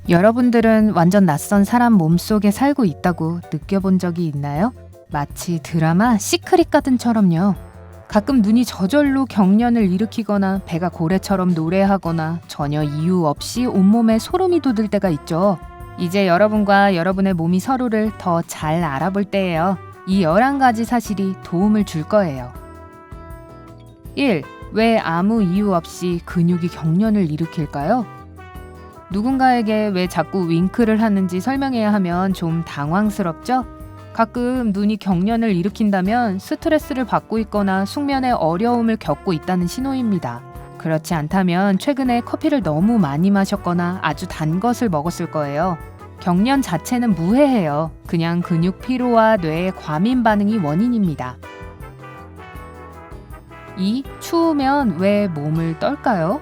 여러분들은 완전 낯선 사람 몸속에 살고 있다고 느껴본 적이 있나요? 마치 드라마 시크릿 가든처럼요. 가끔 눈이 저절로 경련을 일으키거나 배가 고래처럼 노래하거나 전혀 이유 없이 온몸에 소름이 돋을 때가 있죠. 이제 여러분과 여러분의 몸이 서로를 더 잘 알아볼 때예요. 이 11가지 사실이 도움을 줄 거예요. 1. 왜 아무 이유 없이 근육이 경련을 일으킬까요? 누군가에게 왜 자꾸 윙크를 하는지 설명해야 하면 좀 당황스럽죠? 가끔 눈이 경련을 일으킨다면 스트레스를 받고 있거나 숙면에 어려움을 겪고 있다는 신호입니다. 그렇지 않다면 최근에 커피를 너무 많이 마셨거나 아주 단 것을 먹었을 거예요. 경련 자체는 무해해요. 그냥 근육 피로와 뇌의 과민 반응이 원인입니다. 2. 추우면 왜 몸을 떨까요?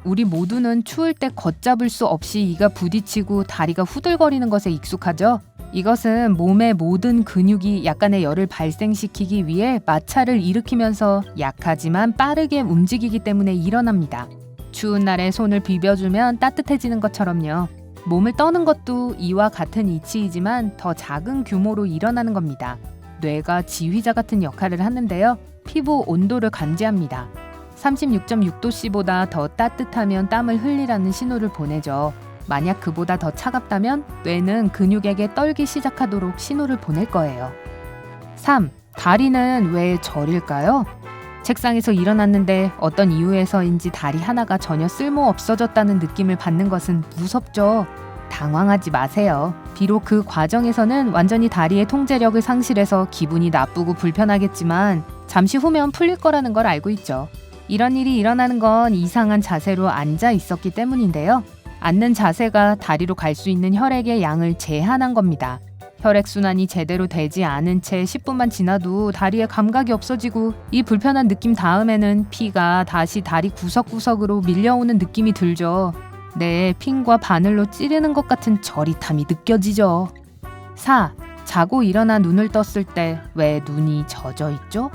우리 모두는 추울 때 걷잡을 수 없이 이가 부딪히고 다리가 후들거리는 것에 익숙하죠? 이것은 몸의 모든 근육이 약간의 열을 발생시키기 위해 마찰을 일으키면서 약하지만 빠르게 움직이기 때문에 일어납니다. 추운 날에 손을 비벼주면 따뜻해지는 것처럼요. 몸을 떠는 것도 이와 같은 이치이지만 더 작은 규모로 일어나는 겁니다. 뇌가 지휘자 같은 역할을 하는데요. 피부 온도를 감지합니다. 36.6도씨보다 더 따뜻하면 땀을 흘리라는 신호를 보내죠. 만약 그보다 더 차갑다면 뇌는 근육에게 떨기 시작하도록 신호를 보낼 거예요. 3. 다리는 왜 저릴까요? 책상에서 일어났는데 어떤 이유에서인지 다리 하나가 전혀 쓸모 없어졌다는 느낌을 받는 것은 무섭죠. 당황하지 마세요. 비록 그 과정에서는 완전히 다리의 통제력을 상실해서 기분이 나쁘고 불편하겠지만 잠시 후면 풀릴 거라는 걸 알고 있죠. 이런 일이 일어나는 건 이상한 자세로 앉아 있었기 때문인데요. 앉는 자세가 다리로 갈 수 있는 혈액의 양을 제한한 겁니다. 혈액순환이 제대로 되지 않은 채 10분만 지나도 다리에 감각이 없어지고 이 불편한 느낌 다음에는 피가 다시 다리 구석구석으로 밀려오는 느낌이 들죠. 네, 핀과 바늘로 찌르는 것 같은 저릿함이 느껴지죠. 4. 자고 일어나 눈을 떴을 때 왜 눈이 젖어 있죠?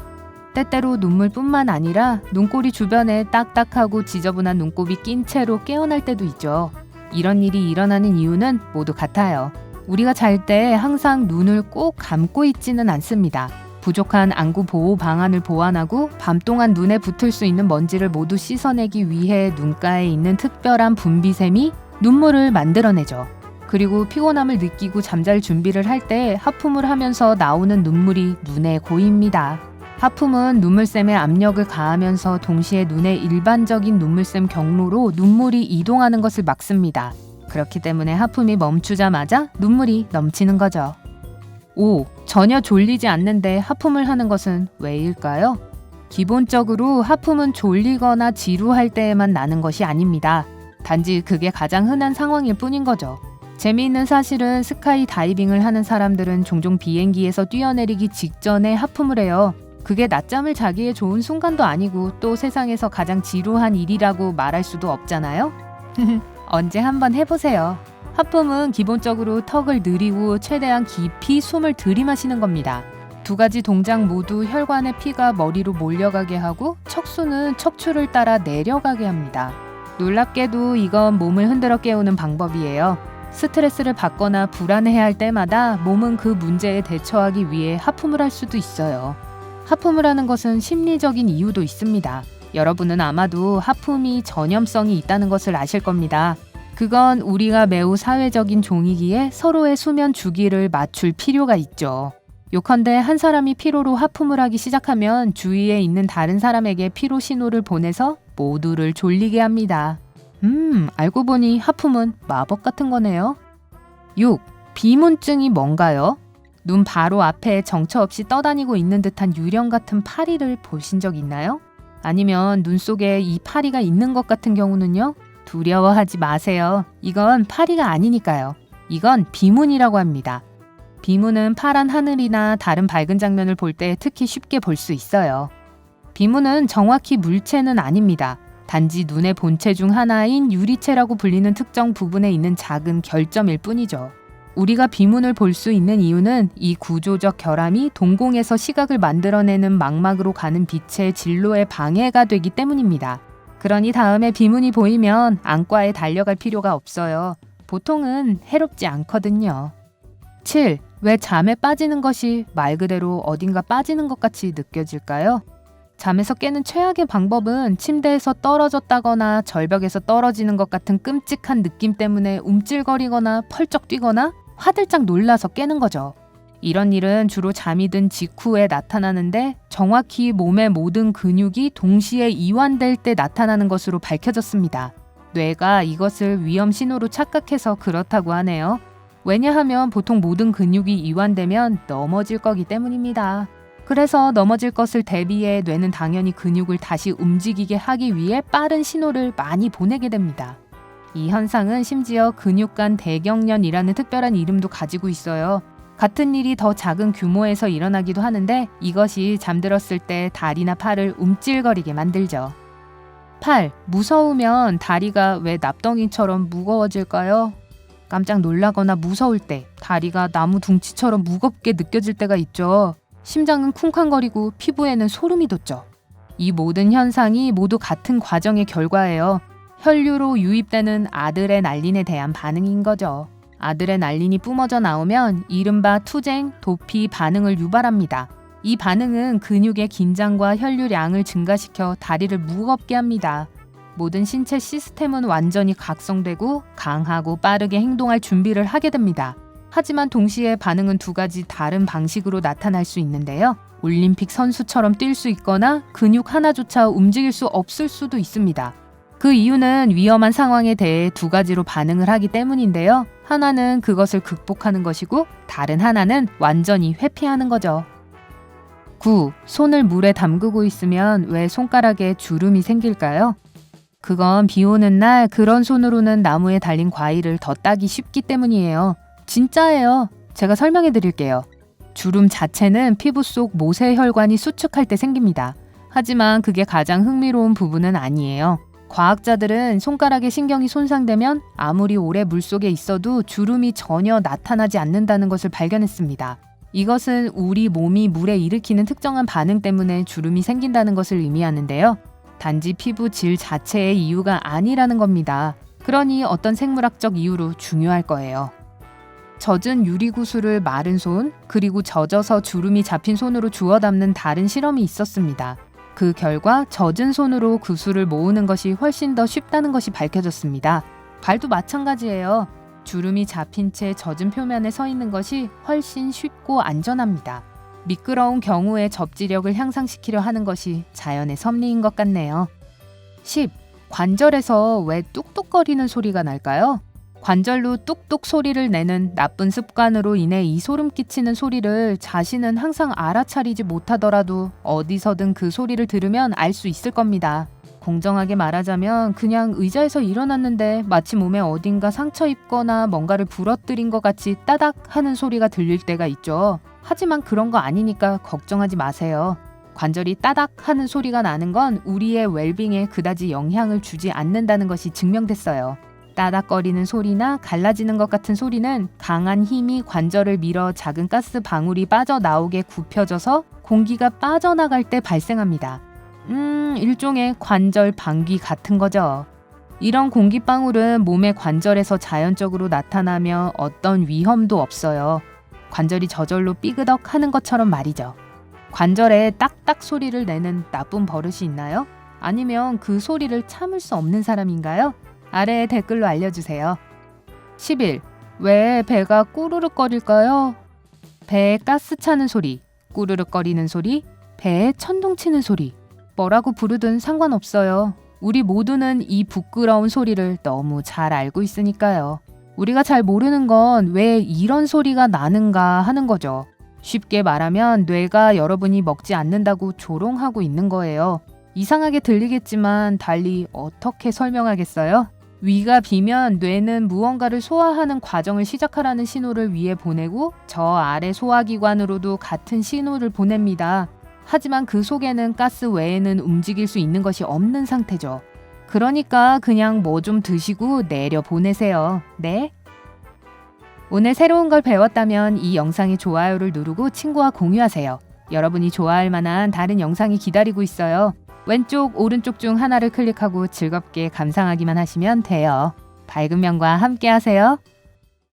때때로 눈물뿐만 아니라 눈꼬리 주변에 딱딱하고 지저분한 눈곱이 낀 채로 깨어날 때도 있죠. 이런 일이 일어나는 이유는 모두 같아요. 우리가 잘 때 항상 눈을 꼭 감고 있지는 않습니다. 부족한 안구 보호 방안을 보완하고 밤 동안 눈에 붙을 수 있는 먼지를 모두 씻어내기 위해 눈가에 있는 특별한 분비샘이 눈물을 만들어내죠. 그리고 피곤함을 느끼고 잠잘 준비를 할 때 하품을 하면서 나오는 눈물이 눈에 고입니다. 하품은 눈물샘에 압력을 가하면서 동시에 눈의 일반적인 눈물샘 경로로 눈물이 이동하는 것을 막습니다. 그렇기 때문에 하품이 멈추자마자 눈물이 넘치는 거죠. 5. 전혀 졸리지 않는데 하품을 하는 것은 왜일까요? 기본적으로 하품은 졸리거나 지루할 때에만 나는 것이 아닙니다. 단지 그게 가장 흔한 상황일 뿐인 거죠. 재미있는 사실은 스카이 다이빙을 하는 사람들은 종종 비행기에서 뛰어내리기 직전에 하품을 해요. 그게 낮잠을 자기에 좋은 순간도 아니고 또 세상에서 가장 지루한 일이라고 말할 수도 없잖아요? 언제 한번 해보세요. 하품은 기본적으로 턱을 느리고 최대한 깊이 숨을 들이마시는 겁니다. 두 가지 동작 모두 혈관의 피가 머리로 몰려가게 하고 척수는 척추를 따라 내려가게 합니다. 놀랍게도 이건 몸을 흔들어 깨우는 방법이에요. 스트레스를 받거나 불안해할 때마다 몸은 그 문제에 대처하기 위해 하품을 할 수도 있어요. 하품을 하는 것은 심리적인 이유도 있습니다. 여러분은 아마도 하품이 전염성이 있다는 것을 아실 겁니다. 그건 우리가 매우 사회적인 종이기에 서로의 수면 주기를 맞출 필요가 있죠. 요컨대 한 사람이 피로로 하품을 하기 시작하면 주위에 있는 다른 사람에게 피로 신호를 보내서 모두를 졸리게 합니다. 알고 보니 하품은 마법 같은 거네요. 6. 비문증이 뭔가요? 눈 바로 앞에 정처 없이 떠다니고 있는 듯한 유령 같은 파리를 보신 적 있나요? 아니면 눈 속에 이 파리가 있는 것 같은 경우는요? 두려워하지 마세요. 이건 파리가 아니니까요. 이건 비문이라고 합니다. 비문은 파란 하늘이나 다른 밝은 장면을 볼 때 특히 쉽게 볼 수 있어요. 비문은 정확히 물체는 아닙니다. 단지 눈의 본체 중 하나인 유리체라고 불리는 특정 부분에 있는 작은 결점일 뿐이죠. 우리가 비문을 볼 수 있는 이유는 이 구조적 결함이 동공에서 시각을 만들어내는 망막으로 가는 빛의 진로에 방해가 되기 때문입니다. 그러니 다음에 비문이 보이면 안과에 달려갈 필요가 없어요. 보통은 해롭지 않거든요. 7. 왜 잠에 빠지는 것이 말 그대로 어딘가 빠지는 것 같이 느껴질까요? 잠에서 깨는 최악의 방법은 침대에서 떨어졌다거나 절벽에서 떨어지는 것 같은 끔찍한 느낌 때문에 움찔거리거나 펄쩍 뛰거나 화들짝 놀라서 깨는 거죠. 이런 일은 주로 잠이 든 직후에 나타나는데 정확히 몸의 모든 근육이 동시에 이완될 때 나타나는 것으로 밝혀졌습니다. 뇌가 이것을 위험 신호로 착각해서 그렇다고 하네요. 왜냐하면 보통 모든 근육이 이완되면 넘어질 거기 때문입니다. 그래서 넘어질 것을 대비해 뇌는 당연히 근육을 다시 움직이게 하기 위해 빠른 신호를 많이 보내게 됩니다. 이 현상은 심지어 근육간 대경련이라는 특별한 이름도 가지고 있어요. 같은 일이 더 작은 규모에서 일어나기도 하는데 이것이 잠들었을 때 다리나 팔을 움찔거리게 만들죠. 8. 무서우면 다리가 왜 납덩이처럼 무거워질까요? 깜짝 놀라거나 무서울 때 다리가 나무 둥치처럼 무겁게 느껴질 때가 있죠. 심장은 쿵쾅거리고 피부에는 소름이 돋죠. 이 모든 현상이 모두 같은 과정의 결과예요. 혈류로 유입되는 아드레날린에 대한 반응인 거죠. 아드레날린이 뿜어져 나오면 이른바 투쟁, 도피 반응을 유발합니다. 이 반응은 근육의 긴장과 혈류량을 증가시켜 다리를 무겁게 합니다. 모든 신체 시스템은 완전히 각성되고 강하고 빠르게 행동할 준비를 하게 됩니다. 하지만 동시에 반응은 두 가지 다른 방식으로 나타날 수 있는데요. 올림픽 선수처럼 뛸 수 있거나 근육 하나조차 움직일 수 없을 수도 있습니다. 그 이유는 위험한 상황에 대해 두 가지로 반응을 하기 때문인데요. 하나는 그것을 극복하는 것이고 다른 하나는 완전히 회피하는 거죠. 9. 손을 물에 담그고 있으면 왜 손가락에 주름이 생길까요? 그건 비 오는 날 그런 손으로는 나무에 달린 과일을 더 따기 쉽기 때문이에요. 진짜예요. 제가 설명해 드릴게요. 주름 자체는 피부 속 모세혈관이 수축할 때 생깁니다. 하지만 그게 가장 흥미로운 부분은 아니에요. 과학자들은 손가락의 신경이 손상되면 아무리 오래 물속에 있어도 주름이 전혀 나타나지 않는다는 것을 발견했습니다. 이것은 우리 몸이 물에 일으키는 특정한 반응 때문에 주름이 생긴다는 것을 의미하는데요. 단지 피부 질 자체의 이유가 아니라는 겁니다. 그러니 어떤 생물학적 이유로 중요할 거예요. 젖은 유리구슬을 마른 손, 그리고 젖어서 주름이 잡힌 손으로 주워 담는 다른 실험이 있었습니다. 그 결과 젖은 손으로 구슬을 모으는 것이 훨씬 더 쉽다는 것이 밝혀졌습니다. 발도 마찬가지예요. 주름이 잡힌 채 젖은 표면에 서 있는 것이 훨씬 쉽고 안전합니다. 미끄러운 경우에 접지력을 향상시키려 하는 것이 자연의 섭리인 것 같네요. 10. 관절에서 왜 뚝뚝거리는 소리가 날까요? 관절로 뚝뚝 소리를 내는 나쁜 습관으로 인해 이 소름 끼치는 소리를 자신은 항상 알아차리지 못하더라도 어디서든 그 소리를 들으면 알 수 있을 겁니다. 공정하게 말하자면 그냥 의자에서 일어났는데 마치 몸에 어딘가 상처 입거나 뭔가를 부러뜨린 것 같이 따닥 하는 소리가 들릴 때가 있죠. 하지만 그런 거 아니니까 걱정하지 마세요. 관절이 따닥 하는 소리가 나는 건 우리의 웰빙에 그다지 영향을 주지 않는다는 것이 증명됐어요. 따닥거리는 소리나 갈라지는 것 같은 소리는 강한 힘이 관절을 밀어 작은 가스 방울이 빠져나오게 굽혀져서 공기가 빠져나갈 때 발생합니다. 일종의 관절 방귀 같은 거죠. 이런 공기방울은 몸의 관절에서 자연적으로 나타나며 어떤 위험도 없어요. 관절이 저절로 삐그덕 하는 것처럼 말이죠. 관절에 딱딱 소리를 내는 나쁜 버릇이 있나요? 아니면 그 소리를 참을 수 없는 사람인가요? 아래에 댓글로 알려주세요. 11. 왜 배가 꾸르륵거릴까요? 배에 가스 차는 소리, 꾸르륵거리는 소리, 배에 천둥 치는 소리. 뭐라고 부르든 상관없어요. 우리 모두는 이 부끄러운 소리를 너무 잘 알고 있으니까요. 우리가 잘 모르는 건 왜 이런 소리가 나는가 하는 거죠. 쉽게 말하면 뇌가 여러분이 먹지 않는다고 조롱하고 있는 거예요. 이상하게 들리겠지만 달리 어떻게 설명하겠어요? 위가 비면 뇌는 무언가를 소화하는 과정을 시작하라는 신호를 위에 보내고 저 아래 소화기관으로도 같은 신호를 보냅니다. 하지만 그 속에는 가스 외에는 움직일 수 있는 것이 없는 상태죠. 그러니까 그냥 뭐 좀 드시고 내려 보내세요. 네? 오늘 새로운 걸 배웠다면 이 영상에 좋아요를 누르고 친구와 공유하세요. 여러분이 좋아할 만한 다른 영상이 기다리고 있어요. 왼쪽, 오른쪽 중 하나를 클릭하고 즐겁게 감상하기만 하시면 돼요. 밝은 면과 함께 하세요.